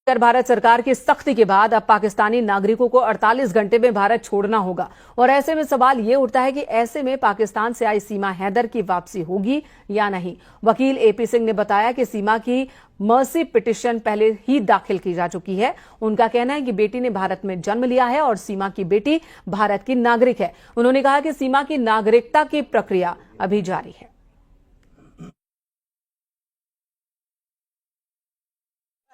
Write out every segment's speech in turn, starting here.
भारत सरकार की सख्ती के बाद अब पाकिस्तानी नागरिकों को 48 घंटे में भारत छोड़ना होगा और ऐसे में सवाल ये उठता है कि ऐसे में पाकिस्तान से आई सीमा हैदर की वापसी होगी या नहीं। वकील एपी सिंह ने बताया कि सीमा की मर्सी पिटीशन पहले ही दाखिल की जा चुकी है। उनका कहना है कि बेटी ने भारत में जन्म लिया है और सीमा की बेटी भारत की नागरिक है। उन्होंने कहा कि सीमा की नागरिकता की प्रक्रिया अभी जारी है।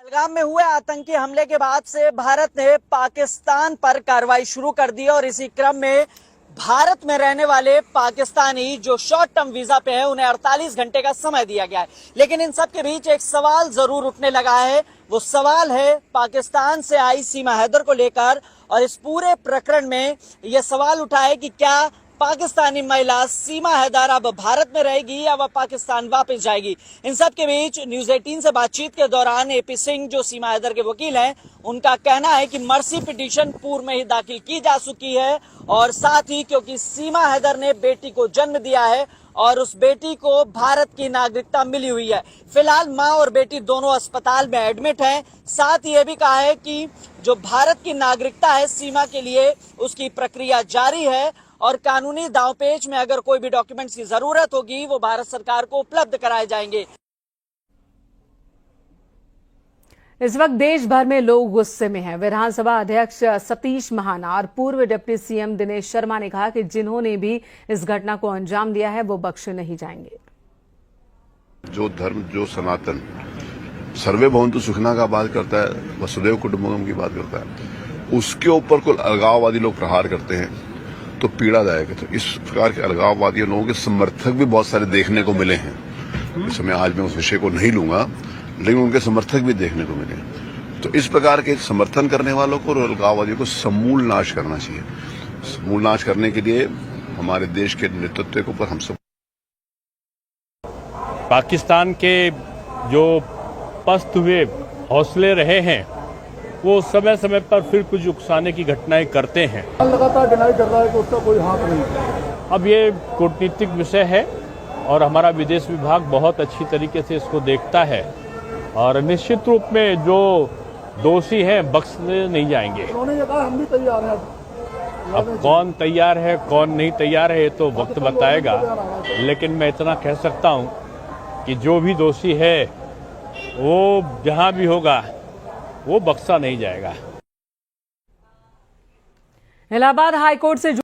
पहलगाम में हुए आतंकी हमले के बाद से भारत ने पाकिस्तान पर कार्रवाई शुरू कर दी और इसी क्रम में भारत में रहने वाले पाकिस्तानी जो शॉर्ट टर्म वीजा पे हैं उन्हें 48 घंटे का समय दिया गया है। लेकिन इन सब के बीच एक सवाल जरूर उठने लगा है। वो सवाल है पाकिस्तान से आई सीमा हैदर को लेकर और इस पूरे प्रकरण में यह सवाल उठा है कि क्या पाकिस्तानी महिला सीमा हैदर अब भारत में रहेगी या वह पाकिस्तान वापस जाएगी। इन सब के बीच न्यूज 18 से बातचीत के दौरान एपी सिंह जो सीमा हैदर के वकील हैं, उनका कहना है कि मर्सी पिटीशन पूर्व में ही दाखिल की जा चुकी है और साथ ही क्योंकि सीमा हैदर ने बेटी को जन्म दिया है और उस बेटी को भारत की नागरिकता मिली हुई है। फिलहाल मां और बेटी दोनों अस्पताल में एडमिट हैं। साथ ही यह भी कहा है कि जो भारत की नागरिकता है सीमा के लिए उसकी प्रक्रिया जारी है और कानूनी दांवपेच में अगर कोई भी डॉक्यूमेंट्स की जरूरत होगी वो भारत सरकार को उपलब्ध कराए जाएंगे। इस वक्त देश भर में लोग गुस्से में हैं। विधानसभा अध्यक्ष सतीश महाना और पूर्व डिप्टी सीएम दिनेश शर्मा ने कहा कि जिन्होंने भी इस घटना को अंजाम दिया है वो बख्शे नहीं जाएंगे। जो धर्म, जो सनातन सर्वे भवन्तु सुखिनः का बात करता है, वसुधैव कुटुम्बकम की बात करता है, उसके ऊपर कोई अलगाववादी लोग प्रहार करते हैं तो पीड़ादायक है। तो इस प्रकार के अलगाववादी लोगों के समर्थक भी बहुत सारे देखने को मिले हैं। इस समय आज मैं उस विषय को नहीं लूंगा, लेकिन उनके समर्थक भी देखने को मिले। तो इस प्रकार के समर्थन करने वालों को और अलगाववादियों को समूल नाश करना चाहिए। समूल नाश करने के लिए हमारे देश के नेतृत्व के ऊपर हम सब पाकिस्तान के जो पस्त हुए हौसले रहे हैं वो समय समय पर फिर कुछ उकसाने की घटनाएं करते हैं। लगातार डिनाई कर रहा है कि उसका कोई हाथ नहीं। अब ये कूटनीतिक विषय है और हमारा विदेश विभाग बहुत अच्छी तरीके से इसको देखता है और निश्चित रूप में जो दोषी हैं बख्शे नहीं जाएंगे। उन्होंने ये कहा हम भी तैयार हैं। अब कौन तैयार है कौन नहीं तैयार है ये तो वक्त बताएगा, लेकिन मैं इतना कह सकता हूं कि जो भी दोषी है वो जहां भी होगा वो बख्शा नहीं जाएगा। इलाहाबाद हाईकोर्ट से